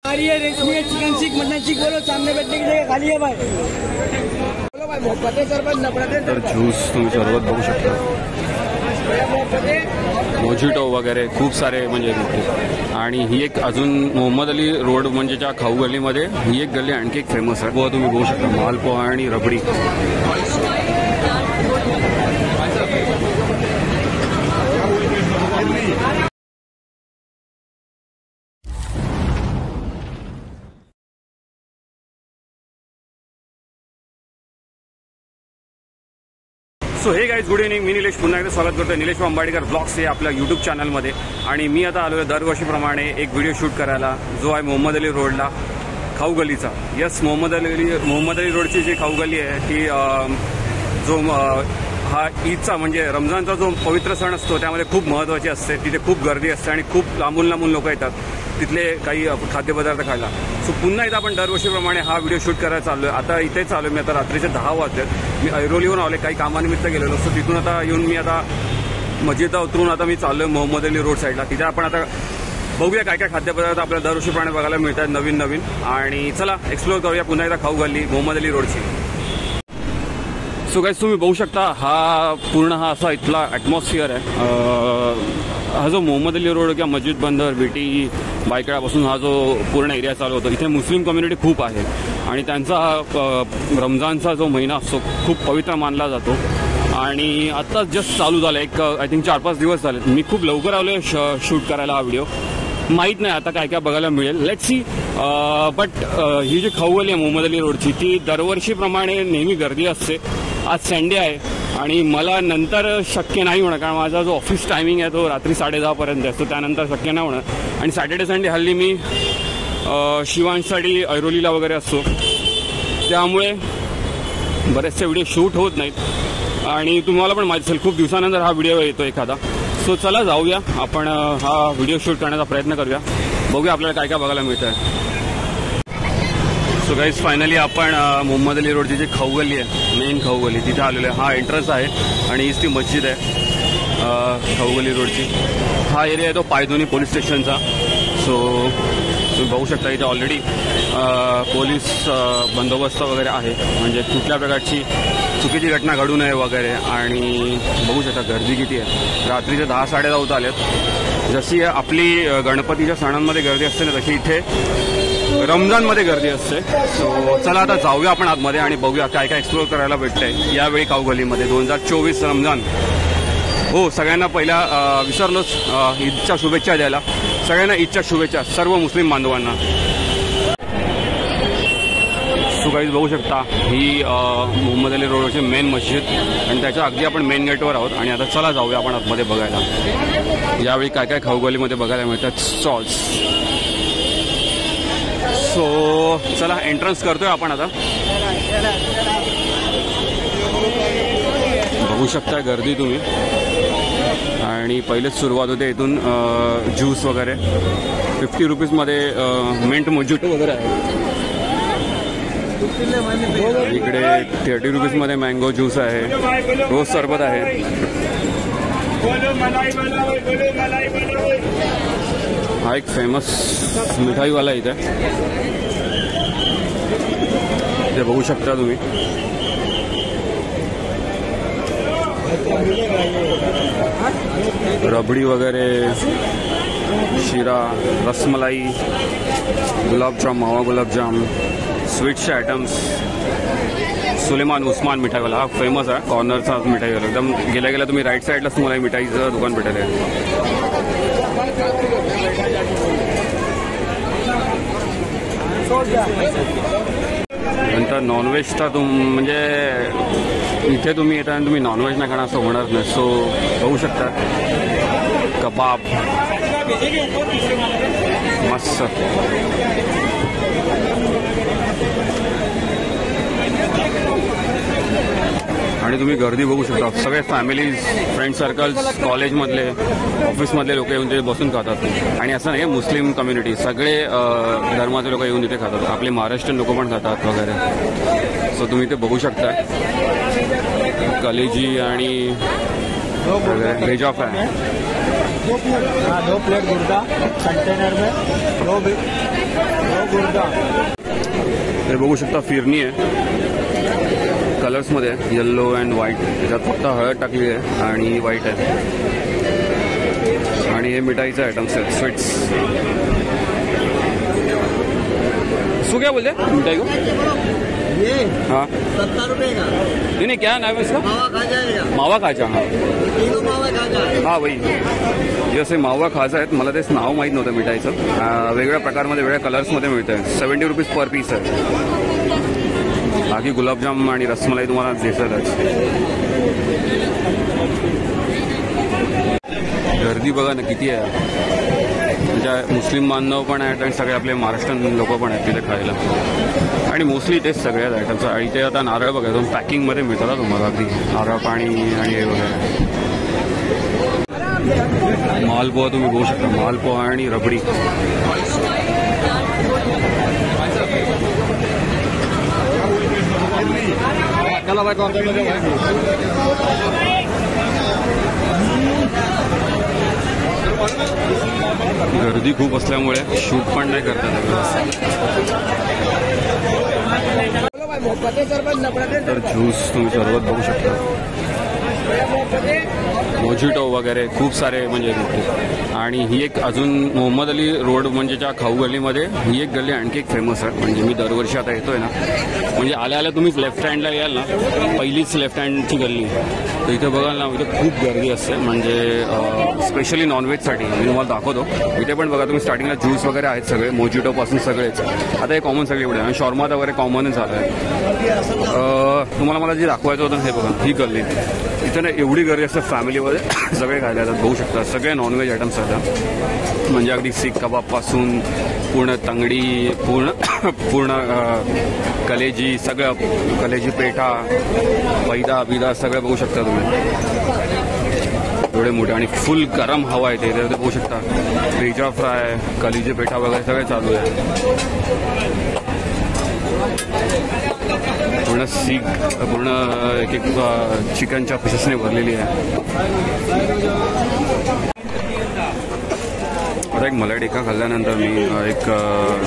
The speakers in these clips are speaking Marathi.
रेशमी है, चिकन सीख, मटन सीख बोलो, सामने बैठने की जगह खाली है भाई। बोलो भाई, मोहब्बत सरबत नफरत। तर ज्यूस तुम्ही सरबत बघू शकता, मोजिटो वगैरे खूप सारे म्हणजे भेटते। आणि ही एक अजून मोहम्मद अली रोड म्हणजे ज्या खाऊ गल्लीमध्ये ही एक गल्ली आणखी एक फेमस आहे, वो तुम्ही बघू शकता, मालपोहा आणि रबडी। सो हे गाईज, गुड इव्हनिंग। मी निलेश पुन्हा एकदा स्वागत करतोय निलेश अंबाडीकर ब्लॉग्स हे आपल्या यूट्यूब चॅनलमध्ये। आणि मी आता आलोय दरवर्षीप्रमाणे एक व्हिडिओ शूट करायला, जो आहे मोहम्मद अली रोडला खाऊ गल्लीचा। यस, मोहम्मद अली रोडची जी खाऊ गल्ली आहे ती जो हा ईदचा म्हणजे रमजानचा जो पवित्र सण असतो त्यामध्ये खूप महत्त्वाची असते। तिथे खूप गर्दी असते आणि खूप लांबून लांबून लोक येतात तिथले काही खाद्यपदार्थ खायला। सो पुन्हा एकदा आपण दरवर्षीप्रमाणे हा व्हिडिओ शूट करायला चाललोय। आता इथेच आलोय मी, आता रात्रीचे 10 वाजलेत। मी ऐरोलीहून आलोय, काही कामानिमित्त गेलेलो। सो तिथून आता येऊन मी आता मस्जिदला उतरून आता मी चाललोय मोहम्मद अली रोड साईडला। तिथे आपण आता बघूया काय काय खाद्यपदार्थ आपल्याला दरवर्षीप्रमाणे बघायला मिळतात नवीन नवीन। आणि चला एक्सप्लोर करूया पुन्हा एकदा खाऊ गल्ली मोहम्मद अली रोडची। सो गाईज, तुम्ही बघू शकता हा पूर्ण हा असा इथला ॲटमॉस्फिअर आहे। हा जो मोहम्मद अली रोड किंवा मस्जिद बंदर बेटी बायकळापासून हा जो पूर्ण एरिया चालू होतो, इथे मुस्लिम कम्युनिटी खूप आहे आणि त्यांचा रमजानचा जो महिना असतो खूप पवित्र मानला जातो। आणि आत्ताच जस्ट चालू झालं, एक आय थिंक 4-5 दिवस झालेत। मी खूप लवकर आलोय शूट करायला हा व्हिडिओ। माहीत नाही आता काय काय बघायला मिळेल, लेट्स सी। बट ही जी खाऊ गल्ली आहे मोहम्मद अली रोडची, ती दरवर्षीप्रमाणे नेहमी गर्दी असते। आज संडे आहे आणि मला नंतर शक्य नाही होणार, कारण माझा जो ऑफिस टायमिंग आहे तो रात्री 10:30 पर्यंत असतो, त्यानंतर शक्य नाही होणार। आणि सॅटर्डे संडे हल्ली मी शिवांशसाठी ऐरोलीला वगैरे असतो, त्यामुळे बरेचसे व्हिडिओ शूट होत नाहीत। आणि तुम्हाला पण माहिती असेल खूप दिवसानंतर हा व्हिडिओ येतो एखादा। सो चला जाऊया, आपण हा व्हिडिओ शूट करण्याचा प्रयत्न करूया, बघूया आपल्याला काय काय बघायला मिळतं। सो गाईज, फायनली आपण मोहम्मद अली रोडची जी खाऊ गल्ली आहे, मेन खाऊ गल्ली, तिथे आलेलो आहे। हा एंट्रन्स आहे आणि हीच ती मस्जिद आहे खाऊ गल्ली रोडची। हा एरिया आहे तो पायधुनी पोलीस स्टेशनचा। सो तुम्ही बघू शकता इथे ऑलरेडी पोलीस बंदोबस्त वगैरे आहे, म्हणजे कुठल्या प्रकारची चुकीची घटना घडू नये वगैरे। आणि बघू शकता गर्दी किती आहे, रात्रीचे 10-10:30 होत आलेत। जशी आपली गणपतीच्या सणांमध्ये गर्दी असते ना, तशी इथे रमजानमध्ये गर्दी असते। सो चला आता जाऊया आपण आतमध्ये आणि बघूया काय काय एक्सप्लोर करायला भेटतंय यावेळी खाऊ गल्लीमध्ये 2024 रमजान। हो, सगळ्यांना पहिल्या विसरलोच ईदच्या शुभेच्छा द्यायला, सगळ्यांना ईदच्या शुभेच्छा सर्व मुस्लिम बांधवांना। सो गाईज, बघू शकता ही मोहम्मद अली रोडची मेन मस्जिद आणि त्याच्या अगदी आपण मेन गेटवर आहोत। आणि आता चला जाऊया आपण आतमध्ये बघायला यावेळी काय काय खाऊ गल्लीमध्ये बघायला मिळतात स्टॉल्स। सो चला एंट्रन्स करतोय आपण आता। बघू शकता गर्दी तुम्ही, आणि पहिलेच सुरुवात होते इथून ज्यूस वगैरे 50 रुपीजमध्ये मिंट मोजिटो वगैरे आहे। इकडे 30 रुपीजमध्ये मँगो ज्यूस आहे, रोज सरबत आहे। हा एक फेमस मिठाईवाला इथे, ते बघू शकता तुम्ही। रबडी वगैरे, शिरा, रसमलाई, गुलाबजाम, मावा गुलाबजाम, स्वीट्सचे आयटम्स। सुलेमान उस्मान मिठाईवाला हा फेमस आहे, कॉर्नरचा मिठाईवाला। एकदम गेल्या गेल्या तुम्ही राईट साईडलाच तुम्हाला मिठाईचं दुकान भेटेल। नंतर नॉनव्हेजचा म्हणजे इथे तुम्ही येता आणि तुम्ही नॉनव्हेज नाही खाणार असं होणार नाही। सो बघू शकता कबाब मस्त। आणि तुम्ही गर्दी बघू शकता, सगळे फॅमिलीज, फ्रेंड सर्कल्स, कॉलेजमधले, ऑफिसमधले लोक येऊन तिथे बसून खातात। आणि असं नाही मुस्लिम कम्युनिटी, सगळे धर्माचे लोक येऊन तिथे खातात, आपले महाराष्ट्रीयन लोक पण खातात वगैरे। सो तुम्ही ते बघू शकता कलेजी आणि व्हेज ऑफ आहे। 2 प्लेट गुर्दा कंटेनर में, 2 हे बघू शकता फिरणी आहे, कलर्समध्ये आहे, येल्लो अँड व्हाईट. त्याच्यात फक्त हळद टाकली आहे आणि व्हाईट आहे. आणि हे मिठाईचं आयटम्स आहेत, स्वीट्स. सो क्या बोलते हैं मिठाई को? ये हाँ 70 रुपए का. नहीं क्या नाम है इसका? मावा खाजा है. मावा खाजा. हाँ किलो मावा खाजा है. हा वही जे असे मावा खाजा आहेत. मला तेच नाव माहीत नव्हतं मिठाईचं. वेगवेगळ्या प्रकारमध्ये वेगळ्या कलर्समध्ये मिळतं आहे. 70 रुपीज पर पीस आहे. बाकी गुलाबजाम आणि रसमलाई तुम्हाला दिसतच. गर्दी बघा ना किती आहे. म्हणजे मुस्लिम बांधव पण आहेत आणि सगळे आपले महाराष्ट्रीयन लोक पण आहेत तिथे खायला. आणि मोस्टली तेच सगळ्याच आयटम्स. आणि ते आता नारळ बघा तुम्ही पॅकिंगमध्ये मिळतात तुम्हाला अगदी. नारळ पाणी आणि हे वगैरे. मालपोहा तुम्ही बघू शकता, मालपोहा आणि रबडी. गर्दी खूप असल्यामुळे शूट पण नाही करतात. तर ज्यूस तुम्ही सरबत बघू शकता, मोजिटो वगैरे खूप सारे म्हणजे. आणि ही एक अजून मोहम्मद अली रोड म्हणजे ज्या खाऊ गल्लीमध्ये ही एक गल्ली आणखी एक फेमस आहे. म्हणजे मी दरवर्षी आता येतोय ना, म्हणजे आल्या आल्या तुम्हीच लेफ्ट हँडला याल ना, पहिलीच लेफ्ट हँडची गल्ली. तर इथे बघाल ना, इथे खूप गर्दी असते. म्हणजे स्पेशली नॉनव्हेजसाठी मी तुम्हाला दाखवतो. इथे पण बघा तुम्ही स्टार्टिंगला ज्यूस वगैरे आहेत सगळे, मोजिटोपासून सगळेच. आता हे कॉमन सगळे एवढे. आणि शॉर्मा वगैरे कॉमनच झालं आहे. तुम्हाला मला जे दाखवायचं होतं हे बघा, ही गल्ली. इथे ना एवढी गर्दी असते फॅमिलीमध्ये सगळे खायला येतात. बघू शकता सगळे नॉनव्हेज आयटम्स आहेत. म्हणजे अगदी सीख कबाबपासून पूर्ण तंगडी, पूर्ण कलेजी, सगळं कलेजी पेठा, पैदा बिदा सगळं बघू शकता तुम्ही. एवढे मोठे आणि फुल गरम हवा येते इथे बघू शकता. पेजा फ्राय, कलेजी पेठा वगैरे सगळे चालू आहे. पूर्ण सीख, पूर्ण एक एक चिकनच्या पीसेसने भरलेली आहे. आता एक मलाई टिक्का खाल्ल्यानंतर मी एक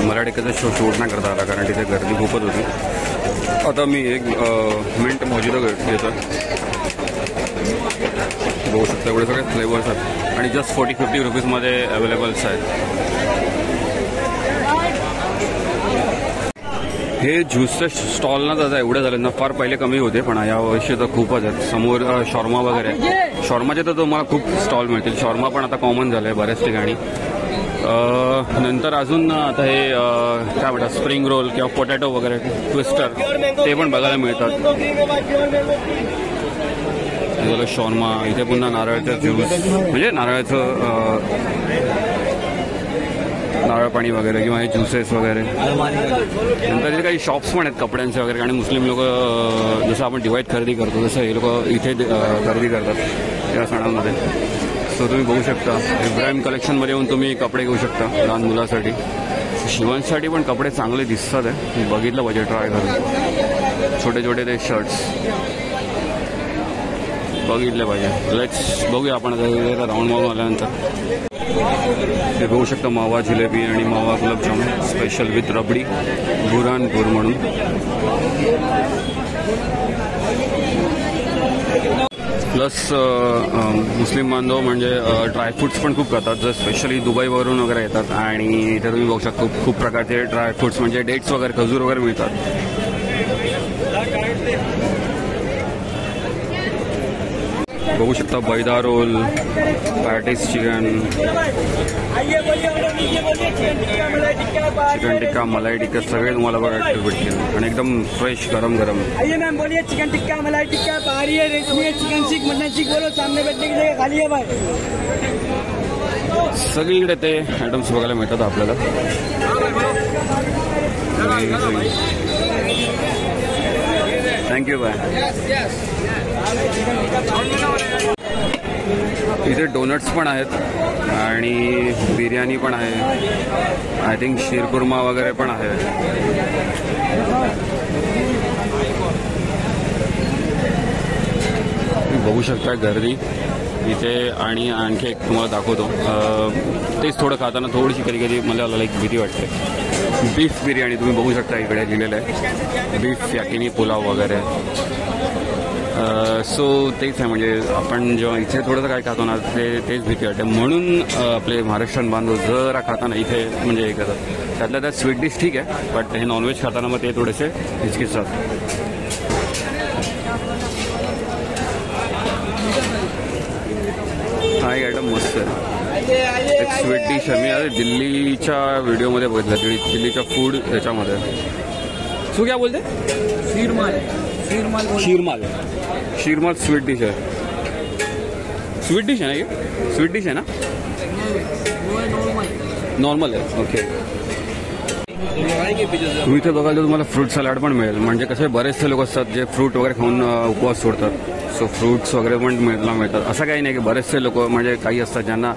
मलाई टिक्काचा शूट नाही करता आला कारण तिथे गर्दी खूपच होती. आता मी एक मिंट मोजिटो घेतो. बघू शकता एवढे सगळे फ्लेवर्स आहेत आणि जस्ट 40-50 रुपीजमध्ये अवेलेबल्स आहेत. हे ज्यूसचे स्टॉल ना दादा एवढे झाले ना, फार पहिले कमी होते पण यावर्षी तर खूपच आहेत. समोर शॉर्मा वगैरे, शॉर्माचे तर तुम्हाला खूप स्टॉल मिळतील. शॉर्मा पण आता कॉमन झालं आहे बऱ्याच ठिकाणी. नंतर अजून आता हे काय म्हणतात स्प्रिंग रोल किंवा पोटॅटो वगैरे ट्विस्टर ते पण बघायला मिळतात. शॉर्मा, इथे पुन्हा नारळाचं ज्यूस म्हणजे नारळ पाणी वगैरे किंवा हे ज्युसेस वगैरे. नंतर इथे काही शॉप्स पण आहेत कपड्यांचे वगैरे. आणि मुस्लिम लोक जसं आपण डिवाईड खरेदी करतो तसं हे लोक इथे खरेदी करतात या सणांमध्ये. सो तुम्ही बघू शकता इब्राहिम कलेक्शनमध्ये येऊन तुम्ही कपडे घेऊ शकता लहान मुलासाठी. शिवांसाठी पण कपडे चांगले दिसतात आहे. बघितलं पाहिजे ट्राय करून. छोटे छोटे ते शर्ट्स बघितले पाहिजे. लेट्स बघूया आपण राऊंड मारून आल्यानंतर. हे बघू शकता मावा जिलेबी आणि मावा गुलाबजामुन स्पेशल विथ रबडी, बुरानपूर म्हणून. प्लस मुस्लिम बांधव म्हणजे ड्रायफ्रुट्स पण खूप करतात, जर स्पेशली दुबईवरून वगैरे येतात. आणि इथे तुम्ही बघू शकता खूप प्रकारचे ड्रायफ्रुट्स म्हणजे डेट्स वगैरे, खजूर वगैरे मिळतात. बघू शकता बैदा रोल, पॅटीस चिकन, चिकन टिक्का, मलाई टिक्का सगळे तुम्हाला बघायला भेटतील आणि एकदम फ्रेश गरम गरम. आइए मैम बोलिए. चिकन टिक्का, मलाई टिक्का, पहाड़ी है, रेशमी है, चिकन सीख, मटन सीख बोलो. सामने बैठने की जगह खाली है भाई. सगळीकडे ते आयटम्स बघायला मिळतात आपल्याला. Thank you bye. इथे डोनट्स पण आहेत आणि बिर्याणी पण आहे. आय थिंक शीरकुर्मा वगैरे पण आहे. बघू शकता गर्दी इथे. आणि आणखी एक तुम्हाला दाखवतो. तेच थोडं खाताना थोडीशी कधी कधी मला लाईक भीती वाटते. बीफ बिर्याणी तुम्ही बघू शकता इकडे लिहिलेलं आहे, बीफ याकिनी पुलाव वगैरे. सो तेच आहे, म्हणजे आपण जेव्हा इथे थोडंसं काय खातो ना तेच भीती वाटते. म्हणून आपले महाराष्ट्रीयन बांधव जरा खाताना इथे म्हणजे हे करतात. त्यातल्या त्यात स्वीट डिश ठीक आहे, बट हे नॉनव्हेज खाताना मग ते थोडेसे हिचकिचतात. हा एक आयटम मस्त आहे, एक स्वीट डिश आहे. मी अरे दिल्लीच्या व्हिडिओमध्ये बघितलं, दिल्लीच्या फूड ह्याच्यामध्ये. सो क्या बोलते? शीरमाल स्वीट डिश आहे. स्वीट डिश आहे ना, ये स्वीट डिश आहे ना, नॉर्मल आहे. ओके. तुम्ही इथे बघाल तर तुम्हाला फ्रूट सलाड पण मिळेल. म्हणजे कसे बरेचसे लोक असतात जे फ्रूट वगैरे खाऊन उपवास सोडतात. सो फ्रूट्स वगैरे पण मिळतात. असं काही नाही की बरेचसे लोक म्हणजे काही असतात ज्यांना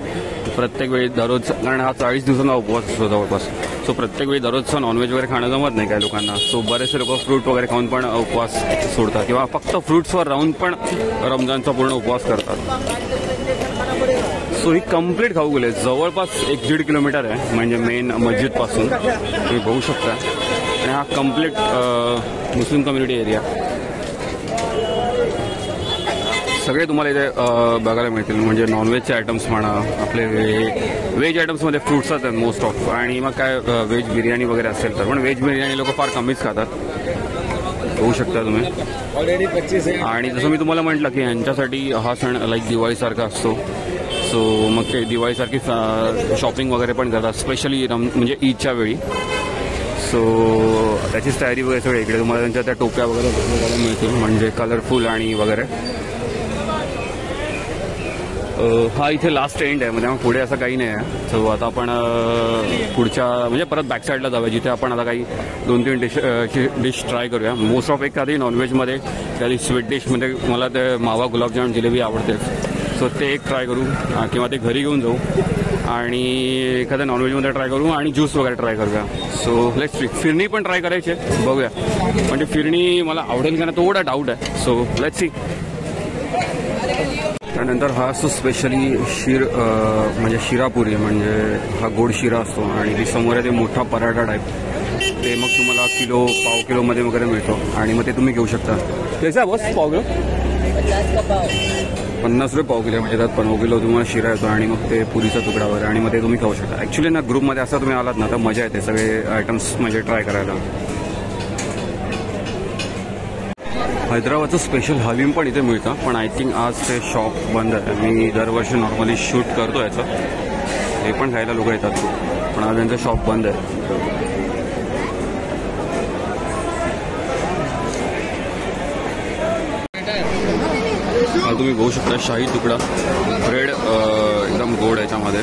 प्रत्येक वेळी दररोज, कारण हा 40 दिवसांचा उपवास असतो जवळपास. सो प्रत्येक वेळी दररोजचा नॉनव्हेज वगैरे खाणं जमत नाही काही लोकांना. सो बरेचसे लोक फ्रूट वगैरे खाऊन पण उपवास सोडतात किंवा फक्त फ्रूट्सवर राहून पण रमजानचा पूर्ण उपवास करतात. सो ही कम्प्लीट खाऊ गेले जवळपास 1-1.5 किलोमीटर आहे, म्हणजे मेन मस्जिदपासून तुम्ही बघू शकता. आणि हा कम्प्लीट मुस्लिम कम्युनिटी एरिया. सगळे तुम्हाला इथे बघायला मिळतील. म्हणजे नॉनव्हेजचे आयटम्स म्हणा, आपले व्हेज आयटम्समध्ये फ्रूट्स असतात मोस्ट ऑफ. आणि मग काय व्हेज बिर्याणी वगैरे असेल तर, पण व्हेज बिर्याणी लोक फार कमीच खातात, बघू शकता तुम्ही. आणि जसं मी तुम्हाला म्हटलं की यांच्यासाठी हा सण लाईक दिवाळीसारखा असतो. सो मग ते दिवाळीसारखी शॉपिंग वगैरे पण करतात, स्पेशली म्हणजे ईदच्या वेळी. सो त्याचीच तयारी वगैरे सगळी इकडे तुम्हाला त्यांच्या त्या टोप्या वगैरे बघायला मिळतील, म्हणजे कलरफुल आणि वगैरे. हा इथे लास्ट एंड आहे, म्हणजे पुढे असं काही नाही आहे. सो आता आपण पुढच्या म्हणजे परत बॅक साईडला जाऊया, जिथे आपण आता काही 2-3 डिश ट्राय करूया. मोस्ट ऑफ एखादी नॉनव्हेजमध्ये, एखादी स्वीट डिशमध्ये मला ते मावा गुलाबजाम जिलेबी आवडते. सो ते एक ट्राय करू किंवा ते घरी घेऊन जाऊ आणि एखाद्या नॉनव्हेजमध्ये ट्राय करू आणि ज्यूस वगैरे ट्राय करूया. So let's see. फिरणी पण ट्राय करायची आहे, बघूया. म्हणजे फिरणी मला आवडेल का ना थोडा डाऊट आहे. So let's see. त्यानंतर हा असतो स्पेशली म्हणजे शिरापुरी, म्हणजे हा गोड शिरा असतो. आणि ती समोर आहे ते मोठा पराठा टाईप, ते मग तुम्हाला किलो पाव किलोमध्ये वगैरे मिळतो. आणि मग ते तुम्ही घेऊ शकता. कैसा आहे बॉस पाव किलो? 50 रुपये पाव किलो. म्हणजे त्यात 5 किलो तुम्हाला शिरा येतो आणि मग ते पुरीचा तुकडा वगैरे, आणि मग ते तुम्ही खाऊ शकता. ॲक्च्युली ना ग्रुपमध्ये असं तुम्ही आलात ना तर मजा येते सगळे आयटम्स म्हणजे ट्राय करायला. हैदराबादचं स्पेशल हलीम पण इथे मिळतं, पण आय थिंक आज ते शॉप बंद आहे. मी दरवर्षी नॉर्मली शूट करतो याचं, हे पण खायला लोक येतात, पण आज यांचं शॉप बंद आहे. हा तुम्ही बघू शकता शाही तुकडा ब्रेड, एकदम गोड याच्यामध्ये.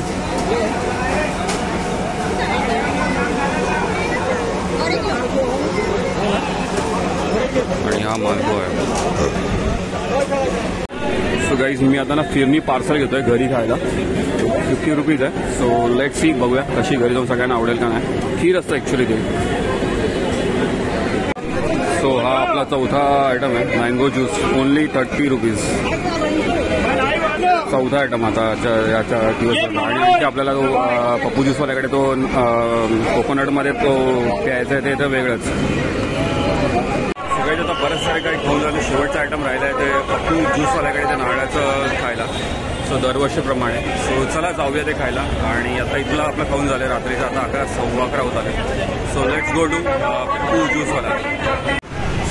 आणि हा मालपो आहे. सो गाईज मी आता ना फिरणी पार्सल घेतोय घरी खायला. 50 रुपीज आहे. सो लेट्स सी, बघूया कशी घरी जाऊन सगळ्यांना आवडेल का नाही. खीर असतं ॲक्च्युली ते. सो हा आपला चौथा आयटम आहे, मँगो ज्यूस, ओनली 30 रुपीज. चौथा आयटम आता याच्या दिवसभर. आणि आणखी आपल्याला तो पप्पू ज्यूसवाल्याकडे तो कोकोनटमध्ये तो प्यायचा आहे, ते तर वेगळंच. सगळ्यात आता बरेच सारे काही खाऊन झाले. शेवटचा आयटम राहिला आहे ते पप्पू ज्यूसवाल्याकडे ते नारळाचं खायला. सो दरवर्षीप्रमाणे. सो चला जाऊया ते खायला. आणि आता इथलं आपलं खाऊन झालं रात्रीचं, आता 11-11:15 होत आले. So let's go to Pappu ज्यूसवाला.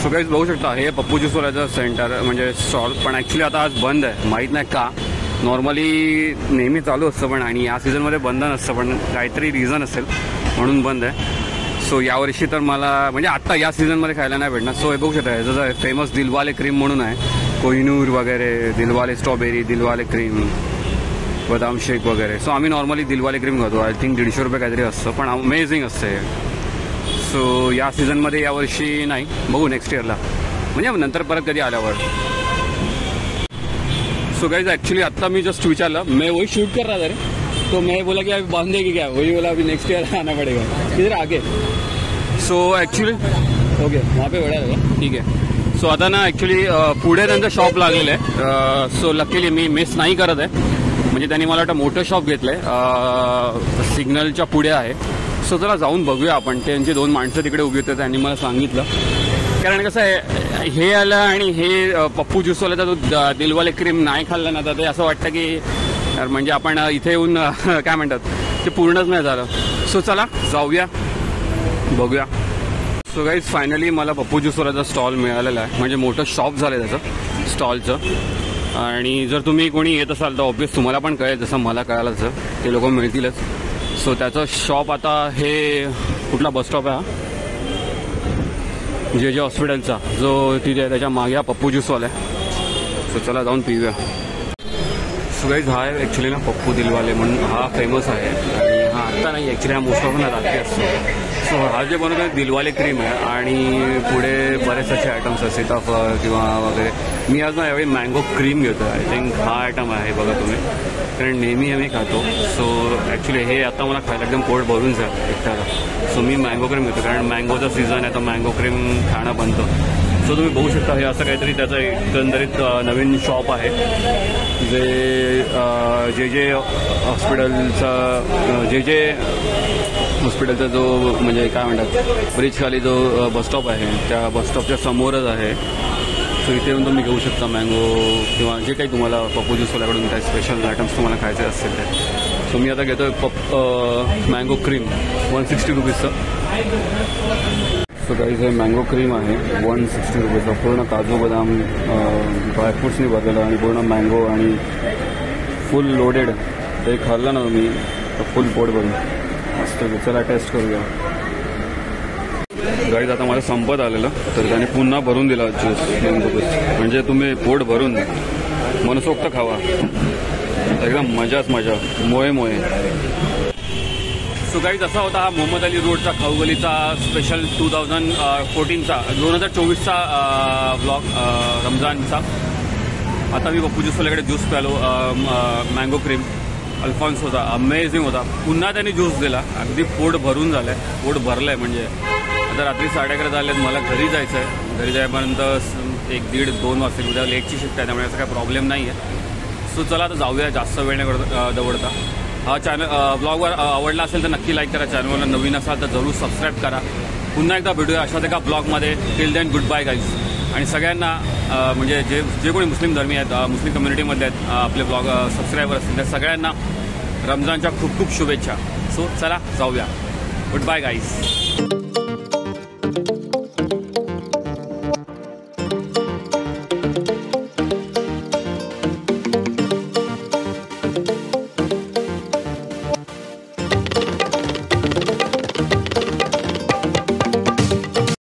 सो काहीच बघू शकता हे पप्पू ज्यूसवाल्याचं सेंटर म्हणजे स्टॉल, पण ॲक्च्युली आता आज बंद आहे. माहीत नाही का. नॉर्मली नेहमी चालू असतं पण, आणि या सीझनमध्ये बंद नसतं, पण काहीतरी रिझन असेल म्हणून बंद आहे. सो यावर्षी तर मला म्हणजे आत्ता या सीझनमध्ये खायला नाही भेटणार. सो हे बघू शकता ह्याचं फेमस दिलवाले क्रीम म्हणून आहे, कोहिनूर वगैरे, दिलवाले स्ट्रॉबेरी, दिलवाले क्रीम, बदाम शेक वगैरे. सो आम्ही नॉर्मली दिलवाले क्रीम खातो. आय थिंक 150 रुपये काहीतरी असतं, पण अमेझिंग असते. सो या सीझनमध्ये यावर्षी नाही, बघू नेक्स्ट इयरला, म्हणजे नंतर परत कधी आल्यावर. सो गाइस ॲक्च्युली आत्ता मी जस्ट विचारलं, मैं वही शूट कर रहा था रे, तो मैं बोला कि अभी बांध देगी क्या, वही बोला अभी नेक्स्ट ईयर आना पड़ेगा. किधर आगे. सो ॲक्च्युली ओके वहाँ पे बड़ा है, ठीक आहे. सो आता ना ॲक्च्युली पुढे त्यांचं शॉप लागलेलं आहे. सो लकीली मी मिस नाही करत आहे, म्हणजे त्यांनी मला वाटतं मोठं शॉप घेतलं आहे, सिग्नलच्या पुढे आहे. सो चला जाऊन बघूया आपण. त्यांची 2 माणसं तिकडे उभी होते, त्यांनी मला सांगितलं. कारण कसं आहे, हे आलं आणि हे पप्पू ज्यूसवाल्याचा जो दिलवाले क्रीम नाही खाल्लं ना तर ते असं वाटतं की म्हणजे आपण इथे येऊन काय म्हणतात ते पूर्णच नाही झालं. सो चला जाऊया बघूया. सो गाईज फायनली मला पप्पू ज्यूसवाल्याचा स्टॉल मिळालेला आहे. म्हणजे मोठं शॉप झालं आहे त्याचं स्टॉलचं. आणि जर तुम्ही कोणी येत असाल तर ऑब्वियस तुम्हाला पण कळेल, जसं मला कळालं तसं ते लोक मिळतीलच. सो त्याचं शॉप आता हे कुठला बसस्टॉप आहे हा, जे हॉस्पिटलचा जो तिथे त्याच्या मागे हा पप्पू ज्यूसवाला आहे. सो चला जाऊन पिऊया. सो गाईज हा आहे ॲक्च्युली ना पप्पू दिलवाले म्हणून हा फेमस आहे. आणि हा आत्ता नाही ॲक्च्युली, हा मोस्ट ऑफ ना रात्री असतो. सो हा जे बनवतो दिलवाले क्रीम आहे आणि पुढे बरेच असे आयटम्स आहेत, सीताफळ किंवा वगैरे. मी आज ना यावेळी मँगो क्रीम घेतो. आय थिंक हा आयटम आहे बघा तुम्ही, कारण नेहमी आम्ही खातो. सो ॲक्च्युली हे आता मला खायला एकदम पोट भरून जाईल एकट्याला. सो मी मँगो क्रीम घेतो, कारण मँगोचा सीझन आहे तर मँगो क्रीम खाणं बनतं. सो तुम्ही बघू शकता हे असं काहीतरी त्याचं एकंदरीत नवीन शॉप आहे जे हॉस्पिटलचा जो म्हणजे काय म्हणतात ब्रिजखाली जो बसस्टॉप आहे त्या बसस्टॉपच्या समोरच आहे. सो इथे येऊन तुम्ही घेऊ शकता मँगो किंवा जे काही तुम्हाला पप्पू ज्यूसवाल्याकडून काही स्पेशल आयटम्स तुम्हाला खायचे असतील ते. सो मी आता घेतो मँगो क्रीम 160 रुपीजचं. सो गाईज हे मँगो क्रीम आहे 160 रुपीजचं. पूर्ण काजू बदाम ड्रायफ्रुट्सनी भरलेलं आणि पूर्ण मँगो आणि फुल लोडेड. ते खाल्लं ना तुम्ही तर फुल पोट भरून मस्त. चला टेस्ट करूया. गाईज आता मला संपत आलेलं तर त्याने पुन्हा भरून दिला ज्यूस मँगो ज्यूस. म्हणजे तुम्ही पोट भरून मनसोक्त खावा, एकदम मजाच मजा, मोये मोये. सो गाईज असा होता हा मोहम्मद अली रोडचा खाऊगलीचा स्पेशल 2024चा ब्लॉग रमजानचा. आता मी पप्पू ज्यूसवाल्याकडे ज्यूस प्यालो, मँगो क्रीम अल्फॉन्स होता, अमेझिंग होता. पुन्हा त्यांनी ज्यूस दिला, अगदी पोट भरून झालं आहे, पोट भरलं आहे. म्हणजे आता रात्री 11:30 झाले आहेत, मला घरी जायचं आहे. घरी जाईपर्यंत 1-1.5-2 वाजतील. उद्या लेटची शिफ्ट आहे त्यामुळे असा काही प्रॉब्लेम नाही आहे. सो चला आता जाऊया, जास्त वेळ नाही दवडता. हा ब्लॉगवर आवडला असेल तर नक्की लाईक करा. चॅनलवर नवीन असाल तर जरूर सबस्क्राईब करा. पुन्हा एकदा भेटूया अशाच एका ब्लॉगमध्ये. Till then goodbye guys. आणि सगळ्यांना म्हणजे जे कोणी मुस्लिम धर्मी आहेत, मुस्लिम कम्युनिटीमध्ये आहेत, आपले ब्लॉग सबस्क्रायबर असतील त्या सगळ्यांना रमजानच्या खूप खूप शुभेच्छा. सो चला जाऊया. Goodbye guys.